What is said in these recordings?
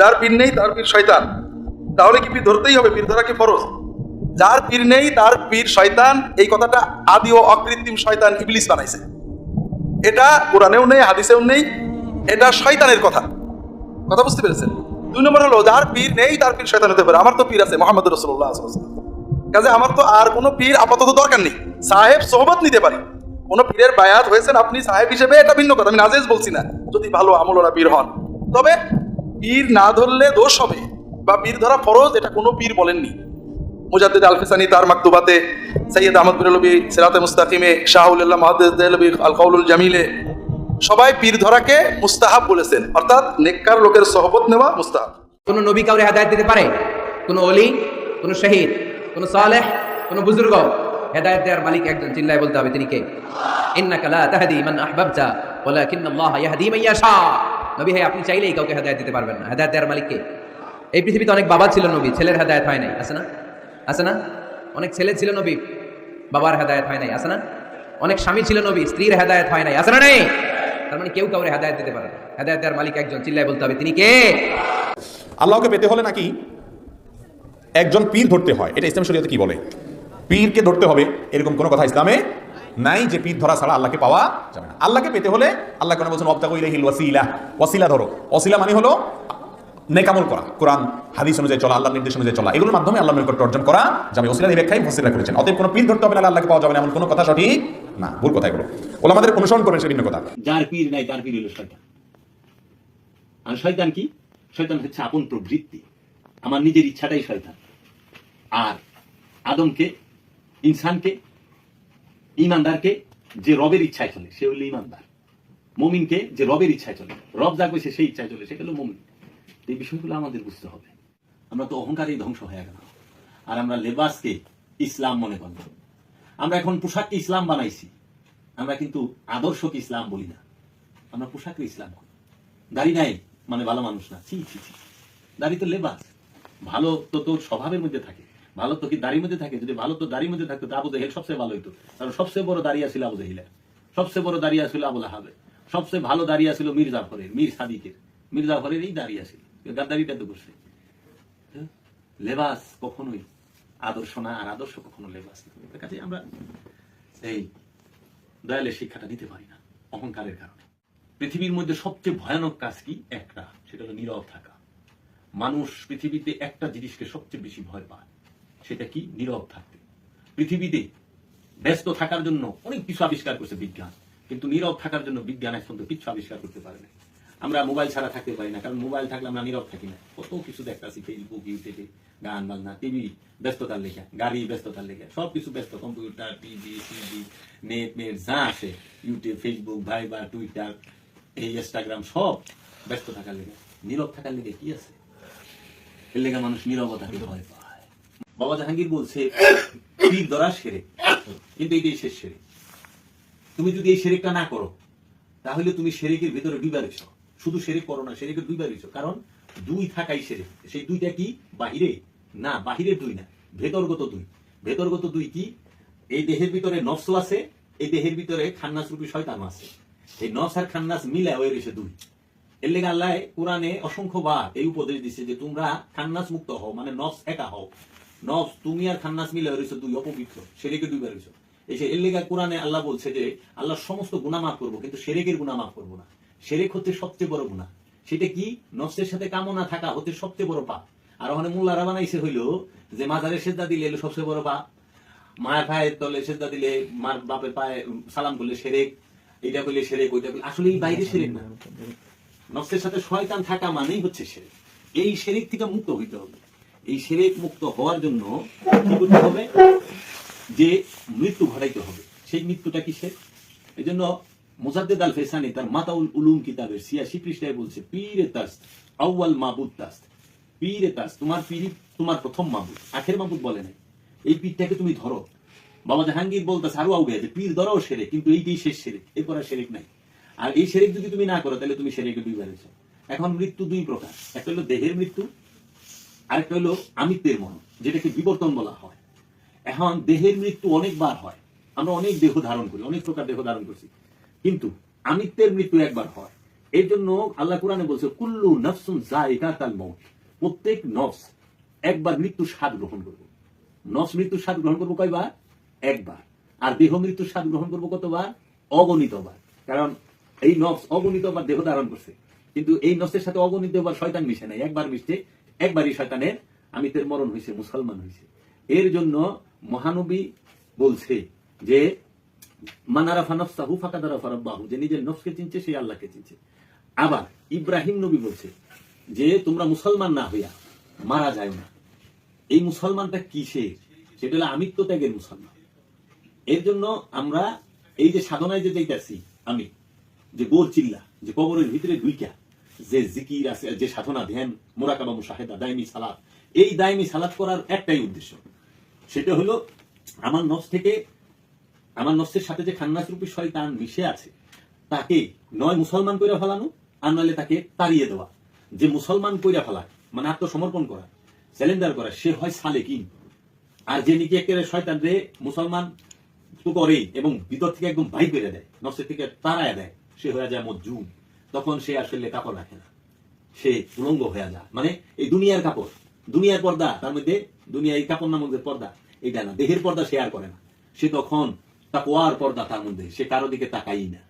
যার পীর নেই তার পীর শয়তান। তাহলে কি পীর ধরতেই হবে? পীর ধরা কি ফরজ? যার পীর নেই তার পীর শয়তান, এই কথাটা আদি ও অকৃত্রিম শয়তান ইবলিস বানাইছে। এটা কোরআনেও নেই, হাদিসেও নেই, এটা শয়তানের কথা। কথা বুঝতে পেরেছেন? 2 নম্বর হলো, যার পীর নেই তার পীর শয়তান হতে পারে। আমার তো পীর আছে, মুহাম্মদ রাসূলুল্লাহ সাল্লাল্লাহু আলাইহি ওয়াসাল্লাম। কাজে আমার তো আর কোনো পীর আপাতত দরকার নেই। সাহেব সোহবত নিতে পারি, কোনো পীরের বায়াত হয়েছেন আপনি সাহেব হিসেবে, এটা ভিন্ন কথা, আমি নাজেজ বলছি না, যদি ভালো আমলওয়ালা পীর হন। তবে পীর না ধরলে দোষ হবে বা পীর ধরা ফরজ, এটা কোনো পীর বলেননি। মুজাদ্দিদ আল ফিসানি তার মাকতুবাতে, সৈয়দ আহমদ বিরলবি সিরাতে মুস্তাকিমে, শাহুল্লাহ মুহাদ্দিস দেহলবি আল কাউলুল জামিলে সবাই পীর ধরাকে মুস্তাহাব বলেছেন, অর্থাৎ নেককার লোকের সহবত নেওয়া মুস্তাহাব। কোন নবী কাউরে হেদায়েত দিতে পারে? কোন ওলি, কোন শহীদ, কোন সালেহ, কোন বুজুর্গ? হেদায়েত দেওয়ার মালিক একজন, চিল্লায় বলতে হবে তিনি কে? ইন্নাকা লা তাহদি মান আহবাবতা ওয়ালাকিন্নাল্লাহা ইয়াহদি মান ইয়াশা। নবী ভাই, আপনি চাইলেই কাউকে হেদায়েত দিতে পারবেন না। হেদায়েত দেওয়ার মালিক কে? এই পৃথিবীতে অনেক বাবা ছিল নবী, ছেলের হেদায়েত হয় নাই, আছে না? আছে না? অনেক ছেলে ছিল নবী, বাবার হেদায়েত হয় নাই, আছে না? অনেক স্বামী ছিল নবী, স্ত্রীর হেদায়েত হয় নাই, আছে না? নেই? তার মানে কেউ কাউরে হেদায়েত দিতে পারে না। হেদায়েত দেওয়ার মালিক একজন, চিল্লায় বলতে হবে তিনি কে? আল্লাহকে পেতে হলে নাকি একজন পীর ধরতে হয়, এটা ইসলাম শরীয়তে কি বলে? পীরকে ধরতে হবে এরকম কোনো কথা ইসলামে নাই যে পীর ধরা ছাড়া আল্লাহকে পাওয়া যাবে না। আল্লাহকে পেতে হলে আল্লাহ কেন বলছেন ওয়াবতাগু ইলাইহিল ওয়াসিলা? ওয়াসিলা ধরো। ওয়াসিলা মানে হলো নেকামল করা, কোরআন হাদিস অনুযায়ী চলা, আল্লাহর নির্দেশ অনুযায়ী চলা, এগুলোর মাধ্যমে আল্লাহর নিকট অর্জন করা যাবে। ওসিলা এই ব্যাখ্যাই মুফাসসিররা করেছেন। অতএব কোনো পীর ধরতে হবে না, আল্লাহকে পাওয়া যাবে না, এমন কোনো কথা সঠিক না, ভুল কথা এগুলো। ওলামাদের অনুসরণ করবেন, সে ভিন্ন কথা। যার পীর নাই তার পীর হলো শয়তান। আর শয়তান কি? শয়তান হচ্ছে আপন প্রবৃত্তি, আমার নিজের ইচ্ছাটাই শয়তান। আর আদমকে, ইনসানকে, ইমানদারকে যে রবের ইচ্ছায় চলে সে হলো ইমানদার। মুমিনকে যে রবের ইচ্ছায় চলে, রব যা কইছে সেই ইচ্ছায় চলে, সে হলো মুমিন। এই বিষয়গুলো আমাদের বুঝতে হবে। আমরা তো অহংকারেই ধ্বংস হয়ে গেল, আর আমরা লেবাসকে ইসলাম মনে করব। আমরা এখন পোশাককে ইসলাম বানাইছি, আমরা কিন্তু আদর্শকে ইসলাম বলি না, আমরা পোশাককে ইসলাম করি। দাড়ি নাই মানে ভালো মানুষ না, ছি ছি ছি। দাড়ি তো লেবাস। ভালো তো তোর স্বভাবের মধ্যে থাকে, ভালো তো কি দাড়ির মধ্যে থাকে? যদি ভালো তো দাড়ির মধ্যে থাকতো, আবু জাহেল সবচেয়ে ভালো হইতো, কারণ সবচেয়ে বড় দাড়ি ছিল আবু জাহিলের, সবচেয়ে বড় দাড়ি ছিল আবু লাহাবের, সবচেয়ে ভালো দাড়ি ছিল মীর জাফরের, মীর সাদিকের। মীর জাফরের এই দাড়ি ছিল, গাদ্দারিটা তো করছে। লেবাস কখনোই আদর্শ না, আর আদর্শ কখনো লেবাস না। কাজে আমরা এই দয়ালের শিক্ষাটা নিতে পারি না অহংকারের কারণে। পৃথিবীর মধ্যে সবচেয়ে ভয়ানক কাজ কি? একটা, সেটা হলো নীরব থাকা। মানুষ পৃথিবীতে একটা জিনিসকে সবচেয়ে বেশি ভয় পায়, সেটা কি? নীরব থাকতে। পৃথিবীতে ব্যস্ত থাকার জন্য অনেক কিছু আবিষ্কার করছে বিজ্ঞান, কিন্তু নীরব থাকার জন্য বিজ্ঞান এখন পর্যন্ত কিছু আবিষ্কার করতে পারে না। আমরা মোবাইল ছাড়া থাকতে পারি না, কারণ মোবাইল থাকলে আমরা নীরব থাকি না। কত কিছু দেখতেছি, ফেসবুক, ইউটিউবে, গান বাজনা, টিভি ব্যস্ততার লেখা, গাড়ি ব্যস্ততার লেখা, সবকিছু ব্যস্ত। কম্পিউটার, টিভি, নেট যা আসে, ইউটিউব, ফেসবুক, ভাইবার, টুইটার, এই ইনস্টাগ্রাম, সব ব্যস্ত থাকার লেগে। নীরব থাকার লেগে কি আছে? এর লেগে মানুষ নীরবতাকে ভয় পায়। বাবা জাহাঙ্গীর বলছে পীর ধরা শিরক, কিন্তু এটাই শেষ শিরক। তুমি যদি এই শিরকটা না করো, তাহলে তুমি শিরকের ভিতরে ডুবে গেছো। শুধু শিরক করো না, শিরকের ডুবে গেছো, কারণ দুই থাকাই শিরক। সেই দুইটা কি? বাহিরে না, বাহিরের দুই না, ভেতরগত দুই। ভেতরগত দুই কি? এই দেহের ভিতরে নফস আছে, এই দেহের ভিতরে খান্নাস রূপী শয়তান আছে। এই নফস আর খান্নাস মিলে হয়ে রয়েছে দুই। এর লেগে আল্লাহ কোরআনে অসংখ্যবার এই উপদেশ দিচ্ছে যে তোমরা খান্নাস মুক্ত হও, মানে নফস একা হও। নফস তুমি আর খান্নাস মিলে রয়েছে দুই, অপবিত্র, শিরকে ডুবে রয়েছে। এর লেগে কোরআনে আল্লাহ বলছে যে আল্লাহ সমস্ত গুনাহ মাফ করবো, কিন্তু শিরকের গুনাহ মাফ করবো না। শিরক হচ্ছে সবচেয়ে বড় গুনাহ। সেটা কি? নফসের সাথে কামনা থাকা হচ্ছে সবচেয়ে বড় পাপ। আর ওখানে মোল্লারা বানাইছে হইলো যে মাজারে সেজদা দিলে এলো সবচেয়ে বড় পাপ, মায়ের পায়ের তলে সেজদা দিলে, মার বাপের পায়ে সালাম করলে শিরক, এটা করলে শিরক, ওইটা করলে, আসলে এই বাইরে শিরক না। নফসের সাথে শয়তান থাকা মানেই হচ্ছে শিরক। এই শিরক থেকে মুক্ত হইতে হবে। এই শিরক মুক্ত হওয়ার জন্য কি করতে হবে? যে মৃত্যু ঘটাইতে হবে। সেই মৃত্যুটা কিসের? এই জন্য মুজাদ্দিদ আল ফিসানি তার মাতাউল উলুম কিতাবের ৮৬ পৃষ্ঠায় বলছে পীরে তাস্ত আউয়াল মাবুদ তাস্ত। পীরে তাস্ত, তোমার পীর তোমার প্রথম মাবুদ, আখের মাবুদ বলে নাই। এই পীরটাকে তুমি ধরো। বাবা জাহাঙ্গীর বলতেছে আরো আগে যে পীর ধরাও শিরক, কিন্তু এইটাই শেষ শিরক, এরপর আর শিরক নাই। আর এই শিরক যদি তুমি না করো, তাহলে তুমি শিরকে ডুবে গেছো। এখন মৃত্যু দুই প্রকার, একটা হলো দেহের মৃত্যু, আরেকটা হলো আমিত্বের মরণ, যেটাকে বিবর্তন বলা হয়। এখন দেহের মৃত্যু অনেকবার হয়, আমরা অনেক দেহ ধারণ করি, অনেক প্রকার দেহ ধারণ করছি, কিন্তু আমিত্বের মৃত্যু একবার হয়। এর জন্য আল্লাহ কোরআনে বলছে কুল্লু নাফসুন যায়িকাতুল মউত, প্রত্যেক নফস একবার মৃত্যুর স্বাদ গ্রহণ করবে। নফস মৃত্যুর স্বাদ গ্রহণ করবো কয়বার? একবার। আর দেহ মৃত্যুর স্বাদ গ্রহণ করবো কতবার? অগণিতবার। কারণ এই নফস অগণিতবার দেহ ধারণ করছে, কিন্তু এই নফসের সাথে অগণিতবার শয়তান মিশে নাই, একবার মিশছে, একবারই শয়তানের আমিতের মরণ হয়েছে, মুসলমান হয়েছে। এর জন্য মহানবী বলছে যে মানারাফা নফসাহু ফাকাদ আরাফা রাব্বাহু, যে নিজের নফসকে চিনছে সে আল্লাহকে চিনছে। আবার ইব্রাহিম নবী বলছে যে তোমরা মুসলমান না হইয়া মারা যায় না। এই মুসলমানটা কিসের? সেটা হলো আমিত্ব ত্যাগের মুসলমান। এর জন্য আমরা এই যে সাধনায় যে যাইতেছি, আমি যে গোর চিল্লা, যে কবরের ভিতরে ঢুইকা যে জিকির আছে, যে সাধনা, ধ্যান, মুরাকাবা, মুশাহেদা, দায়মি সালাত, এই দায়মি সালাত করার একটাই উদ্দেশ্য, সেটা হলো আমার নফস থেকে, আমার নফসের সাথে যে খান্নাস রূপী শয়তান মিশে আছে তাকে নয় মুসলমান কইরা ফেলানো, আর নইলে তাকে তাড়িয়ে দেওয়া। যে মুসলমান কইরা ফেলায় মানে আত্মসমর্পণ করা, স্যালেন্ডার করা, সে হয় সালেকিন। আর যে নাকি একেবারে শয়তান রে মুসলমান তো করে এবং ভিতর থেকে একদম বাইর করে দেয়, নফসের থেকে তাড়ায় দেয়, সে হয়ে যায় মজজুম। তখন সে আসলে কাপড় রাখে না, সে উলঙ্গ হয়ে যায়। মানে এই দুনিয়ার কাপড়, দুনিয়ার পর্দা, তার মধ্যে দুনিয়া এই কাপড় নামক যে পর্দা, এইটা না, দেহের পর্দা সে আর করে না। সে তখন তাকওয়ার পর্দা, তার মধ্যে সে কারো দিকে তাকাই না।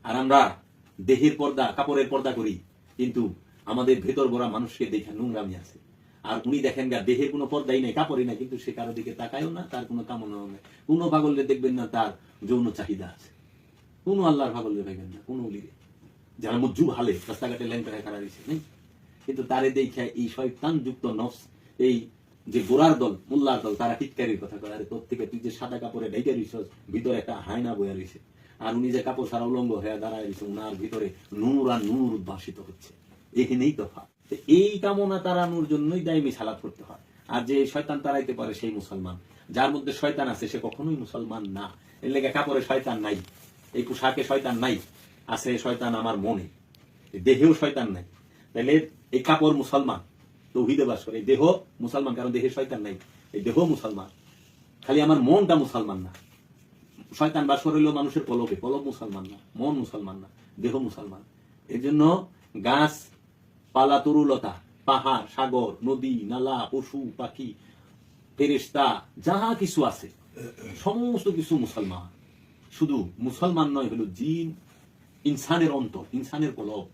আর আমরা দেহের পর্দা, কাপড়ের পর্দা করি, কিন্তু আমাদের ভেতর ভরা মানুষকে দেখে নোংরামি আছে। আর উনি দেখেন গা দেহের কোনো পর্দাই নাই, কাপড়ই নাই, কিন্তু সে কারো দিকে তাকায়ও না, তার কোনো কামনাও নেই। কোনো পাগলরে দেখবেন না তার যৌন চাহিদা আছে, কোনো আল্লাহর পাগলরে দেখবেন না, কোনো উলিরে যারা মজ্জুব হালে রাস্তাঘাটে ল্যাংটা খাড়া দিচ্ছে নেই, কিন্তু তারে দেখে এই শয়তান যুক্ত নফস, এই যে গোড়ার দল, মোল্লার দল, তারা টিটকারির কথা কয়, আরে তোর থেকে তুই যে সাদা কাপড়ে ঢেকে রইছ, ভিতরে একটা হায়না বইয়া রইছে, আর উনি যে কাপড় সারা উলঙ্গ হয়ে দাঁড়ায় রয়েছে, উনার ভিতরে নূর আর নূর উদ্ভাসিত হচ্ছে। এখানেই তফাৎ। এই কামনা তাড়ানোর জন্যই দায়মি সালাত করতে হয়। আর যে শয়তান তাড়াইতে পারে সেই মুসলমান। যার মধ্যে শয়তান আছে সে কখনোই মুসলমান না। এর লেগে কাপড়ে শয়তান নাই, এই পোশাকে শয়তান নাই, আছে শয়তান আমার মনে, দেহেও শয়তান নাই। তাহলে এই কাপড় মুসলমান, তৌহিদে বাস করে, এই দেহ মুসলমান, কারণ দেহে শয়তান নাই, এই দেহ মুসলমান। খালি আমার মনটা মুসলমান না। শয়তান বাস করে হইলেও মানুষের কলবে, কলব মুসলমান না, মন মুসলমান না, দেহ মুসলমান। এই জন্য গাছ পালা, তরুলতা, পাহাড়, সাগর, নদী, নালা, পশু পাখি, ফেরেশতা, যাহা কিছু আছে সমস্ত কিছু মুসলমান। শুধু মুসলমান নয়, হলো জিন, ইনসানের অন্তর, ইনসানের কলব,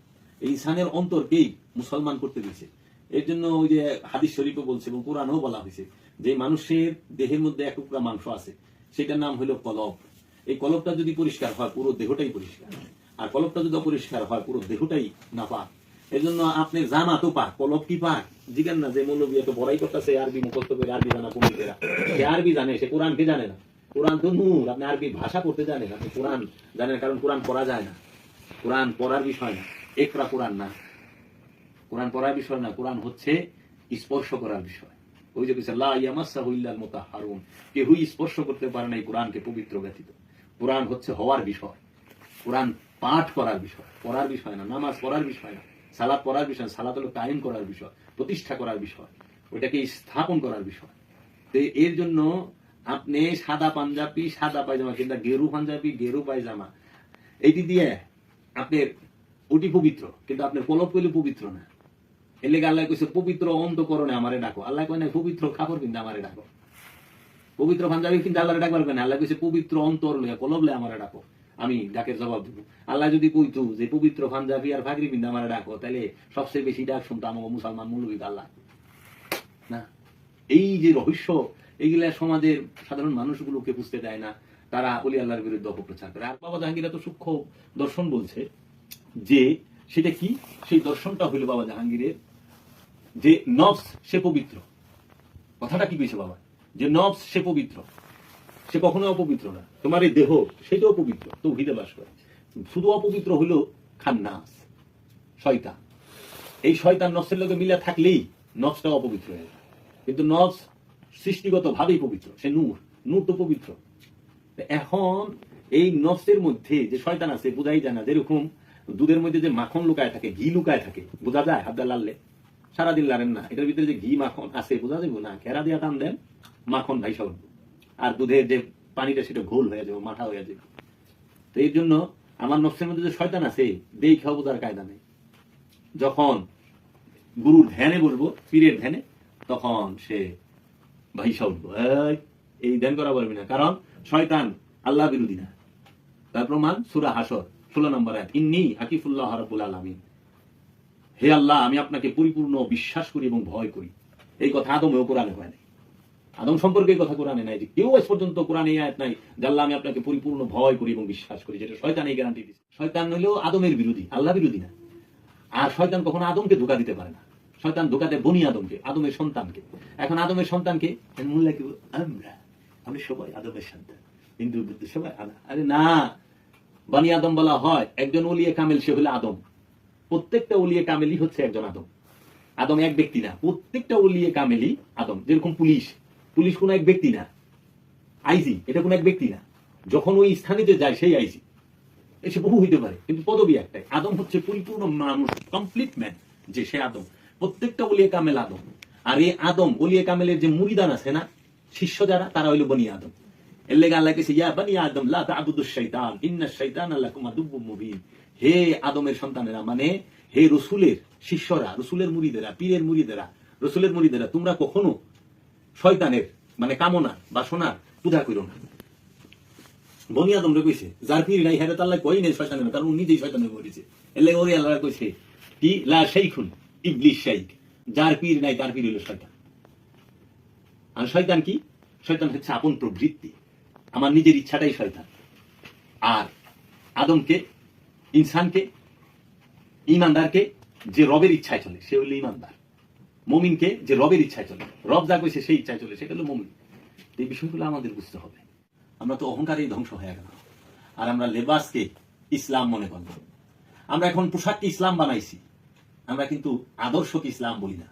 এই ইনসানের অন্তরকেই মুসলমান করতে দিয়েছে। এর জন্য ওই যে হাদিস শরীফে বলছে এবং কোরআনেও বলা হয়েছে যে মানুষের দেহের মধ্যে এক টুকরা মাংস আছে, সেটার নাম হলো কলব। এই কলবটা যদি পরিষ্কার হয় পুরো দেহটাই পরিষ্কার, আর কলবটা যদি অপরিষ্কার হয় পুরো দেহটাই নাপাক। এই জন্য আপনি জানা তো পাক, কলব কি পাক? জিজ্ঞান না যে মৌলবী এত বড়াই করতেছে আরবি মুখস্থ করে, আরবি জানা পণ্ডিতেরা, সে আরবি জানে, সে কোরআনকে জানে না। কোরআন তো নূর, আপনি আরবি ভাষা পড়তে জানেন, আপনি কোরআন জানেন, কারণ কোরআন পড়া যায় না, কোরআন পড়ার বিষয় না, একরা কোরআন না, কোরআন পড়ার বিষয় না, কোরআন হচ্ছে স্পর্শ করার বিষয়। ওই যে বলছে লা ইয়ামাসসাহু ইল্লাল মুতাহহারুন, কেউই স্পর্শ করতে পারে না এই কোরআনকে পবিত্র ব্যতীত। কোরআন হচ্ছে হওয়ার বিষয়, কোরআন পাঠ করার বিষয়, পড়ার বিষয় না, নামাজ পড়ার বিষয় না, সালাত পড়ার বিষয়, সালাত হলো কায়েম করার বিষয়, প্রতিষ্ঠা করার বিষয়, ওইটাকে স্থাপন করার বিষয়। তো এর জন্য আপনি সাদা পাঞ্জাবি, সাদা পায়জামা, কিংবা গেরু পাঞ্জাবি, গেরু পায়জামা, এইটি দিয়ে আপনার ওটি পবিত্র, কিন্তু আপনার কলব কইলে পবিত্র না। এর লেগে আল্লাহ কইছে পবিত্র অন্তঃকরণে আমারে ডাকো। আল্লাহ কয় না পবিত্র কাপড় কিনতে আমারে ডাকো, পবিত্র পাঞ্জাবি কিনতে আল্লাহরে ডাকবার কেন? আল্লাহ কইছে পবিত্র অন্তর লইয়া, কলব লইয়া আমারে ডাকো, আমি ডাকের জবাব দেবো। আল্লাহ যদি কইতো যে পবিত্র পাঞ্জাবি আর ফাগরি কিনতে আমারে ডাকো, তাহলে সবচেয়ে বেশি ডাক শুনতো আমাকে মুসলমান মৌলবী আল্লাহ না। এই যে রহস্য, এইগুলা সমাজের সাধারণ মানুষগুলোকে বুঝতে দেয় না, তারা ওলি আল্লাহর বিরুদ্ধে অপপ্রচার করে। আর বাবা জাহাঙ্গীর এত সূক্ষ্ম দর্শন বলছে যে সেটা কি, সেই দর্শনটা হইল বাবা জাহাঙ্গীরের যে নফস সে পবিত্র। কথাটা কি কইছে বাবা, যে নফস সে পবিত্র, সে কখনো অপবিত্র না। তোমার এই দেহ সেটাও পবিত্র, তৌহিদে বাস করে। শুধু অপবিত্র হইল খান্নাস, শয়তান। এই শয়তান নফসের লগে মিলা থাকলেই নফসটা অপবিত্র হয়ে যায়, কিন্তু নফস সৃষ্টিগত ভাবেই পবিত্র, সে নূর, নূর তো পবিত্র। এখন এই নফসের মধ্যে যে শয়তান আছে বোঝাই যায় না। যেরকম দুধের মধ্যে যে মাখন লুকায় থাকে, ঘি লুকায় থাকে, বোঝা যায়? হাত দিয়ে লাড়লে সারাদিন লাড়েন না, এটার ভিতরে যে ঘি মাখন আছে বোঝা যাবে না। খেরা দিয়া টান দেন, মাখন ভাইসা উঠবে, আর দুধের যে পানিটা সেটা ঘোল হয়ে যাবে, মাথা হয়ে যাবে। তো এই জন্য আমার নফসের মধ্যে যে শয়তান আছে দেখা বোঝার কায়দা নেই। যখন গুরুর ধ্যানে বসবো, পীরের ধ্যানে, তখন সে ভাইসা উঠবো, এই ধ্যান করা পারবি না, কারণ শয়তান আল্লাহ বিরোধী না। তার প্রমাণ সূরা হাসর 16 নম্বর আয়াত, ইন্নী আকিফুল্লাহ রাব্বুল আলামিন, হে আল্লাহ আমি আপনাকে পরিপূর্ণ বিশ্বাস করি এবং ভয় করি। এই কথা আদমেও কোরআনে হয় নাই। আদম সম্পর্কে এই কথা কোরআনে নাই, যে কেউ আজ পর্যন্ত কোরআনে এই আয়াত নাই যে আল্লাহ আমি আপনাকে পরিপূর্ণ ভয় করি এবং বিশ্বাস করি, যেটা শয়তান এই গ্যারান্টি দিচ্ছে। শয়তান হইলেও আদমের বিরোধী, আল্লাহ বিরোধী না। আর শয়তান কখনো আদমকে ধোঁকা দিতে পারে না। শয়তান ধোঁকা দেয় বনি আদমকে, আদমের সন্তানকে। এখন আদমের সন্তানকে মোল্লা কি আমরা সবাই আদমের সন্তান, হিন্দু সবাই আরে না, বনি আদম বলা হয় একজন ওলিয়ে কামেল, সে হলো আদম। প্রত্যেকটা ওলিয়ে কামেলই হচ্ছে একজন আদম। আদম এক ব্যক্তি না, প্রত্যেকটা ওলিয়ে কামেলই আদম। যেরকম পুলিশ, পুলিশ কোন এক ব্যক্তি না, আইজি এটা কোন এক ব্যক্তি না, যখন ওই স্থানে যে যায় সেই আইজি। এসে বহু হইতে পারে, কিন্তু পদবী একটাই। আদম হচ্ছে পরিপূর্ণ মানুষ, কমপ্লিট ম্যান, যে সে আদম। প্রত্যেকটা ওলিয়ে কামেল আদম। আর এই আদম ওলিয়ে কামেলের যে মুরিদান আছে না, শিষ্য যারা, তারা হইল বনি আদম। এর লেগে আল্লাহ কেছে ইয়া বনি আদম লা তা'বুদুশ শাইতান ইন্নাশ শাইতানা লাকুম আদুব্বুম মুবিন। হে আদমের সন্তানেরা, মানে হে রসুলের শিষ্যরা, রসুলের মুরিদেরা, পীরের মুরিদেরা, রসুলের মুরিদেরা, তোমরা কখনো শয়তানের মানে কামনা বাসনার পূজা করো না। বনি আদম রে কইছে, যার পীর নাই হেরে আল্লাহ কই নাই শয়তানের, কারণ নিজেই শয়তানের করেছে। এর লেগে ওরে আল্লাহ কইছে কি লা শাইখুন ইবলিস শাইখ, যার পীর নাই তার পীর হলো শয়তান। আর শয়তান কি? শয়তান হচ্ছে আপন প্রবৃত্তি, আমার নিজের ইচ্ছাটাই শয়তান। আর আদমকে, ইনসানকে, ইমানদারকে যে রবের ইচ্ছায় চলে সে হলো ইমানদার। মুমিনকে যে রবের ইচ্ছায় চলে, রব যা কইছে সেই ইচ্ছায় চলে, সেটা হলো মুমিন। এই বিষয়গুলো আমাদের বুঝতে হবে। আমরা তো অহংকারেই ধ্বংস হয়ে গেল, আর আমরা লেবাসকে ইসলাম মনে করব। আমরা এখন পোশাককে ইসলাম বানাইছি, আমরা কিন্তু আদর্শকে ইসলাম বলি না,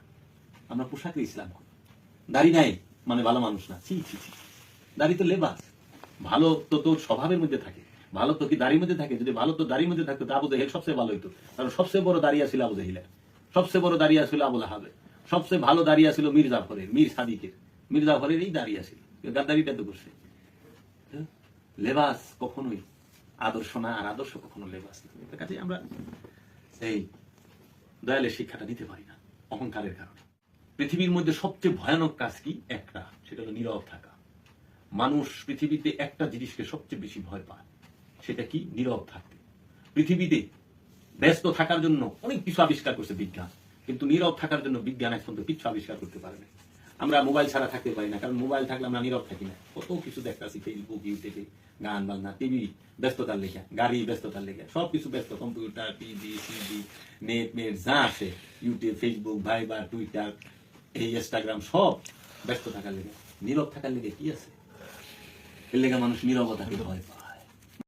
আমরা পোশাকের ইসলাম করি। দাড়ি নাই মানে ভালো মানুষ না, ছি ছি ছি। দাড়ি তো লেবাস, ভালো তো তোর স্বভাবের মধ্যে থাকে। ভালো তো কি দাড়ির মধ্যে থাকে? যদি ভালো তো দাড়ির মধ্যে থাকতো, আবু জাহেল সবচেয়ে ভালো হইতো, কারণ সবচেয়ে বড় দাড়িয়া ছিল আবু জাহেলের, সবচেয়ে বড় দাড়িয়া ছিল আবুল আহাবের, সবচেয়ে ভালো দাড়িয়া ছিল মীর জাফরের, মীর সাদিকের। মীর জাফরের এই দাড়িয়া ছিল, গাদ্দারিটা তো করছে। লেবাস কখনোই আদর্শ না, আর আদর্শ কখনো লেবাস না। এটার কাছে আমরা এই দয়ালের শিক্ষাটা নিতে পারি না, অহংকারের কারণে। পৃথিবীর মধ্যে সবচেয়ে ভয়ানক কাজ কি? একটা, সেটা হলো নীরব থাকা। মানুষ পৃথিবীতে একটা জিনিসকে সবচেয়ে বেশি ভয় পায়, সেটা কি? নীরব থাকতে। পৃথিবীতে ব্যস্ত থাকার জন্য অনেক কিছু আবিষ্কার করছে বিজ্ঞান, কিন্তু নীরব থাকার জন্য বিজ্ঞান এখন তো কিছু আবিষ্কার করতে পারে না। আমরা মোবাইল ছাড়া থাকতে পারি না, কারণ মোবাইল থাকলে আমরা নীরব থাকি না। কত কিছু দেখতেছি, ফেসবুক, ইউটিউবে, গান বাজনা, টিভি ব্যস্ততার লেখা, গাড়ি ব্যস্ততার লেখা, সবকিছু ব্যস্ত। কম্পিউটার, টিভি, সিডি, নেট যা আছে, ইউটিউব, ফেসবুক, ভাইবার, টুইটার, এই ইনস্টাগ্রাম, সব ব্যস্ত থাকার লেগে। নীরব থাকার লেগে কি আছে? এর লেগে মানুষ নীরবতাকে ভয় পায়।